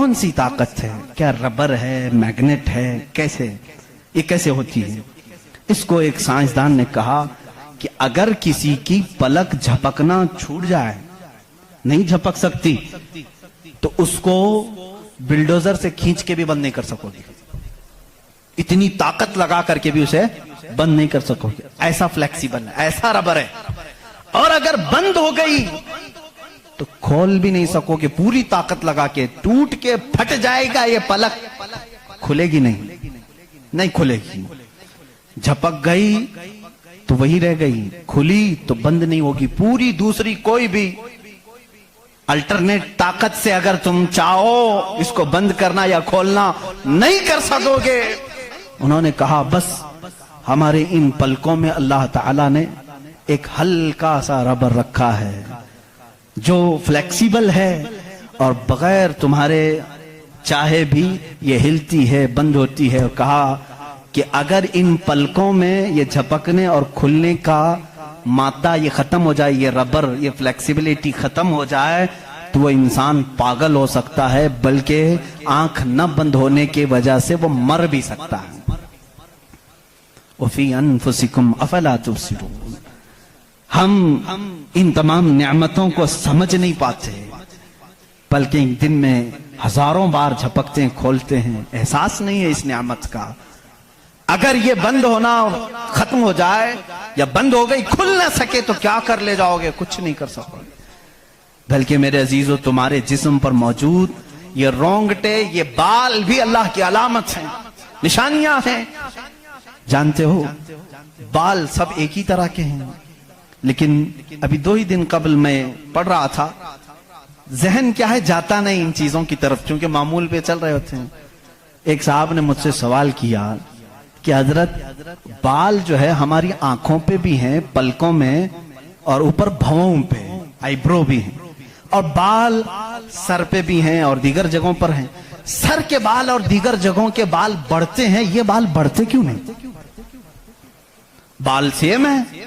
Speaker 1: کون سی طاقت ہے؟ کیا ربر ہے، میگنیٹ ہے؟ کیسے یہ کیسے ہوتی ہے؟ اس کو ایک سائنسدان نے کہا کہ اگر کسی کی پلک جھپکنا چھوٹ جائے، نہیں جھپک سکتی، تو اس کو بلڈوزر سے کھینچ کے بھی بند نہیں کر سکو گے، اتنی طاقت لگا کر کے بھی اسے بند نہیں کر سکو گے، ایسا فلیکسیبل ہے، ایسا ربر ہے۔ اور اگر بند ہو گئی تو کھول بھی نہیں سکو گے، پوری طاقت لگا کے ٹوٹ کے پھٹ جائے گا یہ پلک، کھلے گی نہیں کھلے گی۔ جھپک گئی تو وہی رہ گئی، کھلی تو بند نہیں ہوگی۔ پوری دوسری کوئی بھی الٹرنیٹ طاقت سے اگر تم چاہو اس کو بند کرنا یا کھولنا نہیں کر سکو گے۔ انہوں نے کہا بس ہمارے ان پلکوں میں اللہ تعالیٰ نے ایک ہلکا سا ربر رکھا ہے جو فلیکسیبل ہے اور بغیر تمہارے چاہے بھی یہ ہلتی ہے، بند ہوتی ہے۔ اور کہا کہ اگر ان پلکوں میں یہ جھپکنے اور کھلنے کا مادہ یہ ختم ہو جائے، یہ ربر، یہ فلیکسیبلٹی ختم ہو جائے، تو وہ انسان پاگل ہو سکتا ہے، بلکہ آنکھ نہ بند ہونے کی وجہ سے وہ مر بھی سکتا ہے۔ وَفِي أَنفُسِكُمْ أَفَلَا تُبْصِرُونَ۔ ہم ان تمام نعمتوں کو سمجھ نہیں پاتے، بلکہ ایک دن میں ہزاروں بار جھپکتے ہیں، کھولتے ہیں، احساس نہیں ہے اس نعمت کا۔ اگر یہ بند ہونا ختم ہو جائے یا بند ہو گئی، کھل نہ سکے، تو کیا کر لے جاؤ گے؟ کچھ نہیں کر سکو گے۔ بلکہ میرے عزیزو، تمہارے جسم پر موجود یہ رونگٹے، یہ بال بھی اللہ کی علامت ہیں، نشانیاں ہیں۔ جانتے ہو بال سب ایک ہی طرح کے ہیں، لیکن ابھی 2 ہی دن قبل میں پڑھ رہا تھا، ذہن کیا ہے جاتا نہیں ان چیزوں کی طرف، چونکہ معمول پہ چل رہے ہوتے ہیں۔ ایک صاحب نے مجھ سے سوال کیا کہ حضرت بال جو ہے ہماری آنکھوں پہ بھی ہیں، پلکوں میں، اور اوپر بھووں پہ، آئی برو بھی ہیں، اور بال سر پہ بھی ہیں اور دیگر جگہوں پر ہیں۔ سر کے بال اور دیگر جگہوں کے بال بڑھتے ہیں، یہ بال بڑھتے کیوں نہیں؟ بال سیم ہے،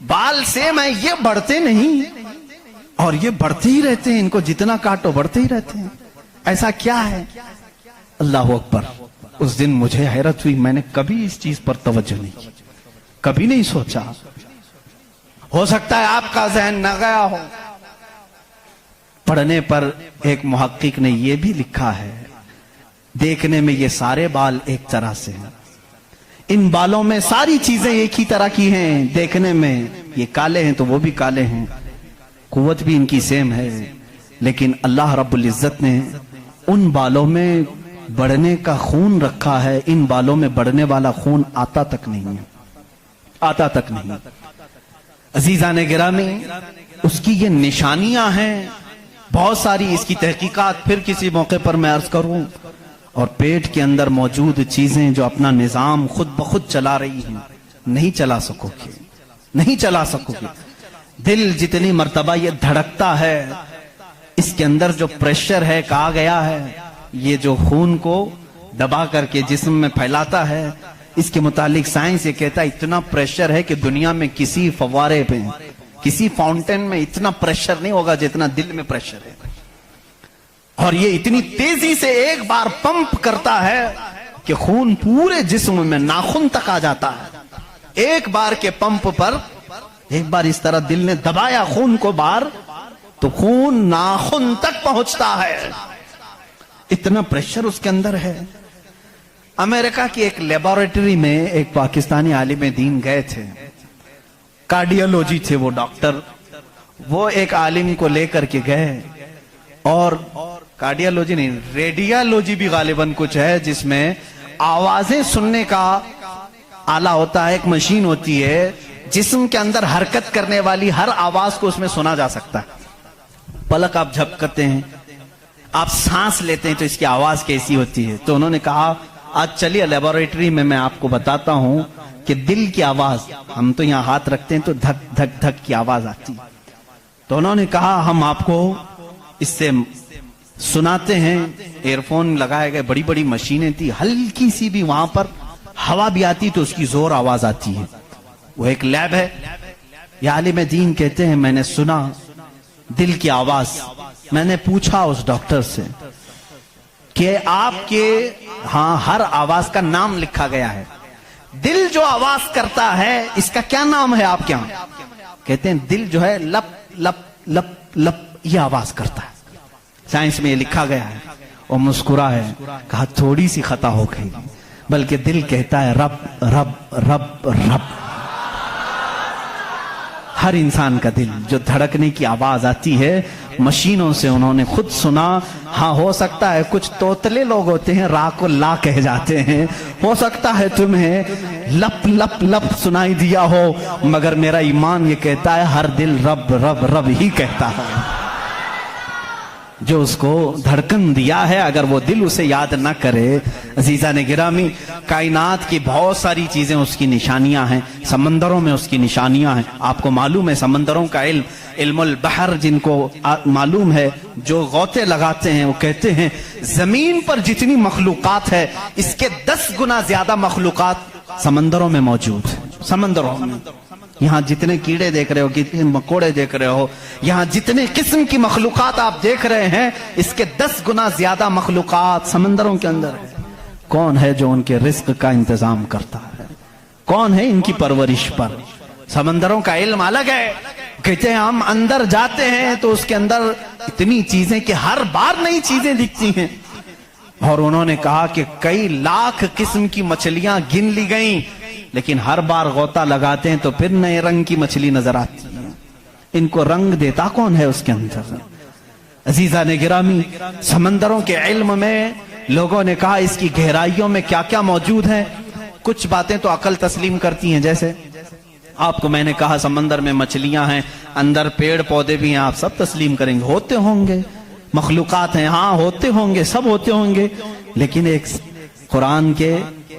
Speaker 1: بال سیم ہے، یہ بڑھتے نہیں، اور یہ بڑھتے ہی رہتے ہیں، ان کو جتنا کاٹو بڑھتے ہی رہتے ہیں۔ ایسا کیا ہے؟ اللہ اکبر۔ اس دن مجھے حیرت ہوئی، میں نے کبھی اس چیز پر توجہ نہیں کی، کبھی نہیں سوچا۔ ہو سکتا ہے آپ کا ذہن نہ گیا ہو۔ پڑھنے پر ایک محقق نے یہ بھی لکھا ہے، دیکھنے میں یہ سارے بال ایک طرح سے ہیں، ان بالوں میں ساری چیزیں ایک ہی طرح کی ہیں، دیکھنے میں یہ کالے ہیں تو وہ بھی کالے ہیں، قوت بھی ان کی سیم ہے، لیکن اللہ رب العزت نے ان بالوں میں بڑھنے کا خون رکھا ہے، ان بالوں میں بڑھنے والا خون آتا تک نہیں ہے، آتا تک نہیں۔ عزیزان گرامی، اس کی یہ نشانیاں ہیں بہت ساری، اس کی تحقیقات پھر کسی موقع پر میں عرض کروں۔ اور پیٹ کے اندر موجود چیزیں جو اپنا نظام خود بخود چلا رہی ہیں، نہیں چلا سکو گے، نہیں چلا سکو گے۔ دل جتنی مرتبہ یہ دھڑکتا ہے، اس کے اندر جو پریشر ہے، کہا گیا ہے یہ جو خون کو دبا کر کے جسم میں پھیلاتا ہے، اس کے متعلق سائنس یہ کہتا ہے اتنا پریشر ہے کہ دنیا میں کسی فوارے پہ، کسی فاؤنٹین میں اتنا پریشر نہیں ہوگا جتنا دل میں پریشر ہے، اور یہ اتنی تیزی سے ایک بار پمپ کرتا ہے کہ خون پورے جسم میں ناخن تک آ جاتا ہے۔ ایک بار کے پمپ پر ایک بار اس طرح دل نے دبایا خون کو بار، تو خون ناخن تک پہنچتا ہے، اتنا پریشر اس کے اندر ہے۔ امریکہ کی ایک لیبارٹری میں ایک پاکستانی عالم دین گئے تھے، کارڈیالوجی تھے وہ ڈاکٹر، وہ ایک عالم کو لے کر کے گئے، اور کارڈیالوجی نہیں، ریڈیالوجی بھی غالباً کچھ ہے، جس میں آوازیں سننے کا آلہ ہوتا ہے، ایک مشین ہوتی ہے جسم کے اندر حرکت کرنے والی ہر آواز کو اس میں سنا جا سکتا ہے۔ پلک آپ جھپکتے ہیں، آپ سانس لیتے ہیں تو اس کی آواز کیسی ہوتی ہے۔ تو انہوں نے کہا آج چلیے لیبارٹری میں آپ کو بتاتا ہوں کہ دل کی آواز، ہم تو یہاں ہاتھ رکھتے ہیں تو دھک دھک دھک کی آواز آتی۔ تو انہوں نے کہا ہم آپ کو اس سے سناتے ہیں، ایئر فون لگائے گئے، بڑی بڑی مشینیں تھی، ہلکی سی بھی وہاں پر ہوا بھی آتی تو اس کی زور آواز آتی ہے۔ وہ ایک لیب ہے، یہ عالم دین کہتے ہیں میں نے سنا دل کی آواز، میں نے پوچھا اس ڈاکٹر سے کہ آپ کے ہاں ہر آواز کا نام لکھا گیا ہے. دل جو آواز کرتا ہے اس کا کیا نام ہے آپ کے یہاں؟ کہتے ہیں دل جو ہے لپ لپ لپ لپ یہ آواز کرتا ہے. سائنس میں یہ لکھا گیا ہے. وہ مسکرا ہے, کہا تھوڑی سی خطا ہو گئی, بلکہ دل کہتا ہے رب رب رب رب. ہر انسان کا دل جو دھڑکنے کی آواز آتی ہے مشینوں سے انہوں نے خود سنا. ہاں ہو سکتا ہے کچھ توتلے لوگ ہوتے ہیں را کو لا کہہ جاتے ہیں, ہو سکتا ہے تمہیں لپ لپ لپ سنائی دیا ہو, مگر میرا ایمان یہ کہتا ہے ہر دل رب رب رب ہی کہتا ہے. جو اس کو دھڑکن دیا ہے اگر وہ دل اسے یاد نہ کرے. عزیزان گرامی, کائنات کی بہت ساری چیزیں اس کی نشانیاں ہیں. سمندروں میں اس کی نشانیاں ہیں. آپ کو معلوم ہے سمندروں کا علم, علم البحر جن کو معلوم ہے, جو غوطے لگاتے ہیں وہ کہتے ہیں زمین پر جتنی مخلوقات ہے اس کے 10 گنا زیادہ مخلوقات سمندروں میں موجود ہیں. سمندروں میں یہاں جتنے کیڑے دیکھ رہے ہو, کتنے مکوڑے دیکھ رہے ہو, یہاں جتنے قسم کی مخلوقات آپ دیکھ رہے ہیں اس کے 10 گنا زیادہ مخلوقات سمندروں کے اندر ہے. کون ہے جو ان کے رزق کا انتظام کرتا ہے؟ کون ہے ان کی پرورش پر؟ سمندروں کا علم الگ ہے. کہتے ہیں ہم اندر جاتے ہیں تو اس کے اندر اتنی چیزیں کہ ہر بار نئی چیزیں دکھتی ہیں. اور انہوں نے کہا کہ کئی لاکھ قسم کی مچھلیاں گن لی گئیں, لیکن ہر بار غوطہ لگاتے ہیں تو پھر نئے رنگ کی مچھلی نظر آتی ہے. ان کو رنگ دیتا کون ہے اس کے اندر؟ عزیزان گرامی, سمندروں کے علم میں لوگوں نے کہا اس کی گہرائیوں میں کیا کیا موجود ہے. کچھ باتیں تو عقل تسلیم کرتی ہیں, جیسے آپ کو میں نے کہا سمندر میں مچھلیاں ہیں, اندر پیڑ پودے بھی ہیں, آپ سب تسلیم کریں گے ہوتے ہوں گے. مخلوقات ہیں, ہاں ہوتے ہوں گے, سب ہوتے ہوں گے. لیکن ایک قرآن کے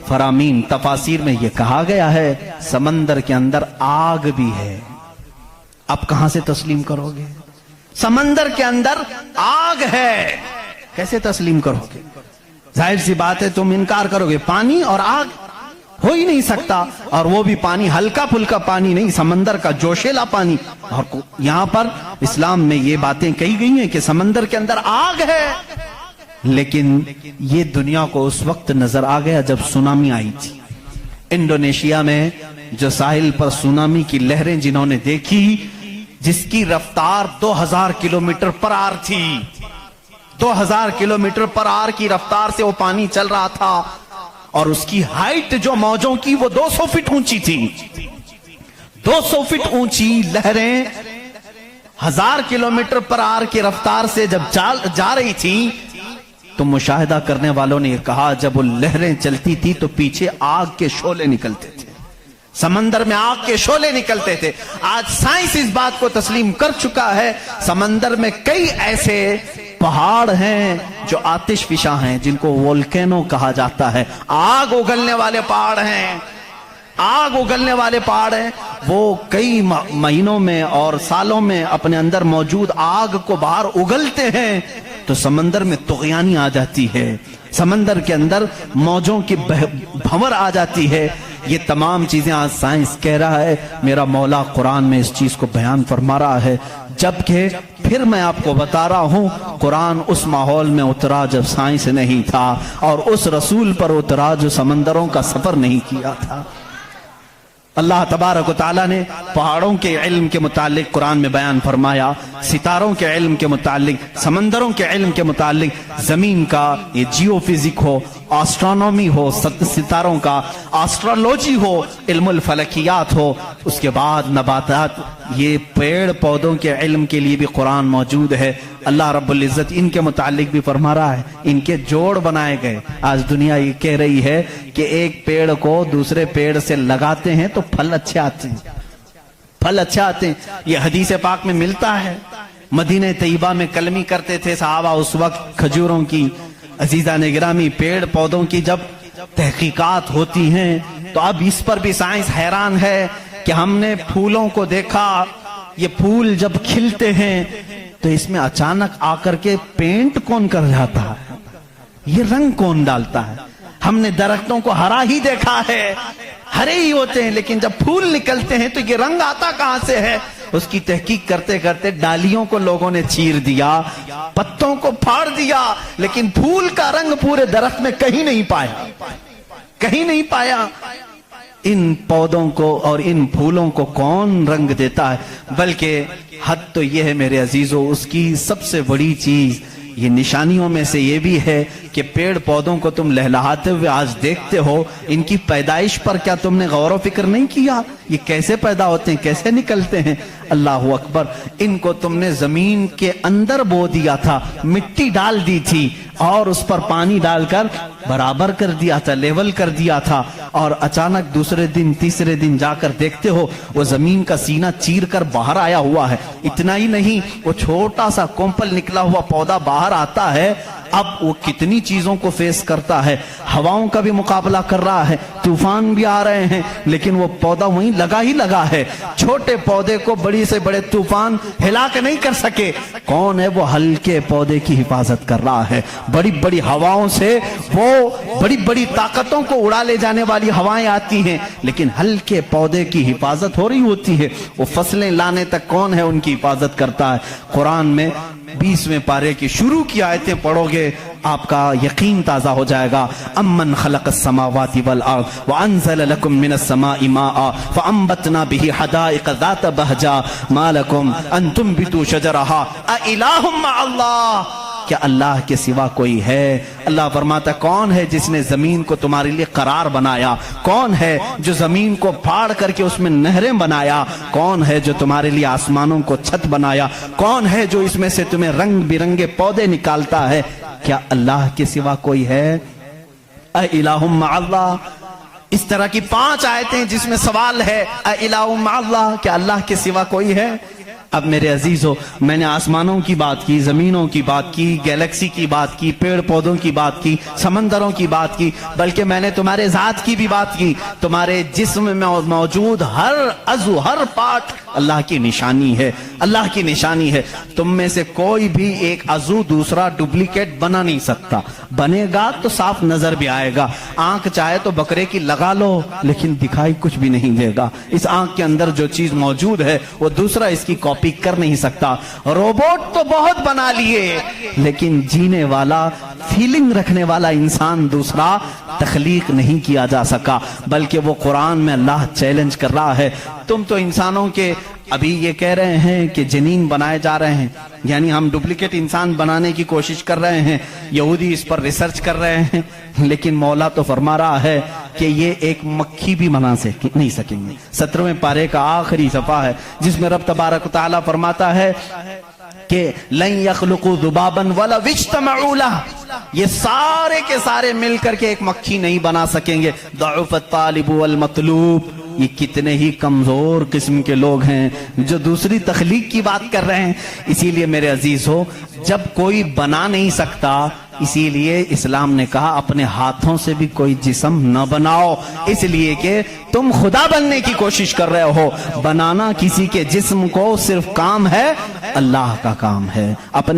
Speaker 1: فرامین تفاسیر میں یہ کہا گیا ہے سمندر کے اندر آگ بھی ہے. اب کہاں سے تسلیم کرو گے؟ سمندر کے اندر آگ ہے, کیسے تسلیم کرو گے؟ ظاہر سی بات ہے تم انکار کرو گے. پانی اور آگ ہو ہی نہیں سکتا, اور وہ بھی پانی ہلکا پھلکا پانی نہیں, سمندر کا جوشیلا پانی. اور یہاں پر اسلام میں یہ باتیں کہی گئی ہیں کہ سمندر کے اندر آگ ہے. لیکن یہ دنیا کو اس وقت نظر آ گیا جب سونامی آئی تھی. انڈونیشیا میں جو ساحل پر سونامی کی لہریں جنہوں نے دیکھی, جس کی رفتار 2000 کلومیٹر پر آر تھی, 2000 کلومیٹر پر آر کی رفتار سے وہ پانی چل رہا تھا, اور اس کی ہائٹ جو موجوں کی وہ 200 فٹ اونچی تھی. 200 فٹ اونچی لہریں 1000 کلومیٹر پر آر کی رفتار سے جب جا رہی تھی تو مشاہدہ کرنے والوں نے یہ کہا جب وہ لہریں چلتی تھی تو پیچھے آگ کے شعلے نکلتے تھے. سمندر میں آگ کے شعلے نکلتے تھے. آج سائنس اس بات کو تسلیم کر چکا ہے سمندر میں کئی ایسے پہاڑ ہیں جو آتش فشاں ہیں, جن کو وولکینو کہا جاتا ہے. آگ اگلنے والے پہاڑ ہیں, آگ اگلنے والے پہاڑ ہیں. وہ کئی مہینوں میں اور سالوں میں اپنے اندر موجود آگ کو باہر اگلتے ہیں تو سمندر میں طغیانی آ جاتی ہے, سمندر کے اندر موجوں کی بھنور آ جاتی ہے. یہ تمام چیزیں آج سائنس کہہ رہا ہے, میرا مولا قرآن میں اس چیز کو بیان فرما رہا ہے. جبکہ پھر میں آپ کو بتا رہا ہوں قرآن اس ماحول میں اترا جب سائنس نہیں تھا, اور اس رسول پر اترا جو سمندروں کا سفر نہیں کیا تھا. اللہ تبارک و تعالیٰ نے پہاڑوں کے علم کے متعلق قرآن میں بیان فرمایا, ستاروں کے علم کے متعلق, سمندروں کے علم کے متعلق, زمین کا یہ جیو فزک ہو, آسٹرونومی ہو, ستاروں کا آسٹرولوجی ہو, علم الفلکیات ہو, اس کے بعد نباتات, یہ پیڑ پودوں کے علم کے لیے بھی قرآن موجود ہے. اللہ رب العزت ان کے متعلق بھی فرما رہا ہے, ان کے جوڑ بنائے گئے. آج دنیا یہ کہہ رہی ہے کہ ایک پیڑ کو دوسرے پیڑ سے لگاتے ہیں تو پھل اچھے آتے ہیں, پھل اچھے آتے ہیں. یہ حدیث پاک میں ملتا ہے. مدینہ طیبہ میں کلمی کرتے تھے صحابہ اس وقت کھجوروں کی. عزیزان گرامی, پیڑ پودوں کی جب تحقیقات ہوتی ہیں تو اب اس پر بھی سائنس حیران ہے کہ ہم نے پھولوں کو دیکھا, یہ پھول جب کھلتے ہیں تو اس میں اچانک آ کر کے پینٹ کون کر جاتا ہے, یہ رنگ کون ڈالتا ہے. ہم نے درختوں کو ہرا ہی دیکھا ہے, ہرے ہی ہوتے ہیں, لیکن جب پھول نکلتے ہیں تو یہ رنگ آتا کہاں سے ہے؟ اس کی تحقیق کرتے کرتے ڈالیوں کو لوگوں نے چیر دیا، پتوں کو پھاڑ دیا، لیکن پھول کا رنگ پورے درخت میں کہیں نہیں پایا، کہیں نہیں پایا۔ ان پودوں کو اور ان پھولوں کو کون رنگ دیتا ہے؟ بلکہ حد تو یہ ہے میرے عزیزو، اس کی سب سے بڑی چیز یہ نشانیوں میں سے یہ بھی ہے کہ پیڑ پودوں کو تم لہلہاتے ہوئے آج دیکھتے ہو، ان کی پیدائش پر کیا تم نے غور و فکر نہیں کیا؟ یہ کیسے پیدا ہوتے ہیں، کیسے نکلتے ہیں؟ اللہ اکبر! ان کو تم نے زمین کے اندر بو دیا تھا، مٹی ڈال دی تھی اور اس پر پانی ڈال کر برابر کر دیا تھا، لیول کر دیا تھا، اور اچانک دوسرے دن تیسرے دن جا کر دیکھتے ہو وہ زمین کا سینہ چیر کر باہر آیا ہوا ہے۔ اتنا ہی نہیں، وہ چھوٹا سا کومپل نکلا ہوا پودا باہر آتا ہے، اب وہ کتنی چیزوں کو فیس کرتا ہے، ہواؤں کا بھی مقابلہ کر رہا ہے، طوفان بھی آ رہے ہیں، لیکن وہ پودا وہیں لگا ہی لگا ہے۔ چھوٹے پودے کو بڑی سے بڑے طوفان ہلا کے نہیں کر سکے۔ کون ہے وہ ہلکے پودے کی حفاظت کر رہا ہے؟ بڑی بڑی ہواؤں سے وہ بڑی بڑی طاقتوں کو اڑا لے جانے والی ہوائیں آتی ہیں، لیکن ہلکے پودے کی حفاظت ہو رہی ہوتی ہے۔ وہ فصلیں لانے تک کون ہے ان کی حفاظت کرتا ہے؟ قرآن میں 20ویں پارے کی شروع کی آیتیں پڑھو گے آپ کا یقین تازہ ہو جائے گا۔ امن خلق السماوات والارض وانزل لكم من السماء ماء فانبتنا به حدائق ذات بهجا ما لكم ان تنبتوا شجرها اإله مع الله، کیا اللہ کے سوا کوئی ہے؟ اللہ فرماتا کون ہے جس نے زمین کو تمہارے لیے قرار بنایا؟ کون ہے جو زمین کو پھاڑ کر کے اس میں نہریں بنایا؟ کون ہے جو تمہارے لیے آسمانوں کو چھت بنایا؟ کون ہے جو اس میں سے تمہیں رنگ برنگے پودے نکالتا ہے؟ کیا اللہ کے سوا کوئی ہے؟ اِلَٰهٌ مَّعَ اللَّهِ۔ اس طرح کی 5 آیتیں جس میں سوال ہے اِلَٰهٌ مَّعَ اللَّهِ، کیا اللہ کے سوا کوئی ہے؟ اب میرے عزیزو، میں نے آسمانوں کی بات کی، زمینوں کی بات کی، گیلیکسی کی بات کی، پیڑ پودوں کی بات کی، سمندروں کی بات کی، بلکہ میں نے تمہارے ذات کی بھی بات کی۔ تمہارے جسم میں موجود ہر عضو، ہر پارٹ اللہ کی نشانی ہے، اللہ کی نشانی ہے۔ تم میں سے کوئی بھی ایک عضو دوسرا ڈپلیکیٹ بنا نہیں سکتا، بنے گا تو صاف نظر بھی آئے گا۔ آنکھ چاہے تو بکرے کی لگا لو لیکن دکھائی کچھ بھی نہیں دے گا۔ اس آنکھ کے اندر جو چیز موجود ہے وہ دوسرا اس کی کاپی کر نہیں سکتا۔ روبوٹ تو بہت بنا لیے لیکن جینے والا، فیلنگ رکھنے والا انسان دوسرا تخلیق نہیں کیا جا سکا، بلکہ وہ قرآن میں اللہ چیلنج کر رہا ہے۔ تم تو انسانوں کے ابھی یہ کہہ رہے ہیں کہ جنین بنائے جا رہے ہیں، یعنی ہم ڈپلیکیٹ انسان بنانے کی کوشش کر رہے ہیں، یہودی اس پر ریسرچ کر رہے ہیں، لیکن مولا تو فرما رہا ہے کہ یہ ایک مکھی بھی بنا نہیں سکیں گے۔ 17ویں پارے کا آخری صفحہ ہے جس میں رب تبارک و تعالیٰ فرماتا ہے کہ لن يخلقوا ذبابا ولو اجتمعوا له، یہ سارے کے سارے مل کر کے ایک مکھی نہیں بنا سکیں گے۔ ضعف الطالب والمطلوب، یہ کتنے ہی کمزور قسم کے لوگ ہیں جو دوسری تخلیق کی بات کر رہے ہیں۔ اسی لیے میرے عزیز ہو، جب کوئی بنا نہیں سکتا، اسی لیے اسلام نے کہا اپنے ہاتھوں سے بھی کوئی جسم نہ بناؤ، اس لیے کہ تم خدا بننے کی کوشش کر رہے ہو۔ بنانا کسی کے جسم کو صرف کام ہے، اللہ کا کام ہے۔ اپنے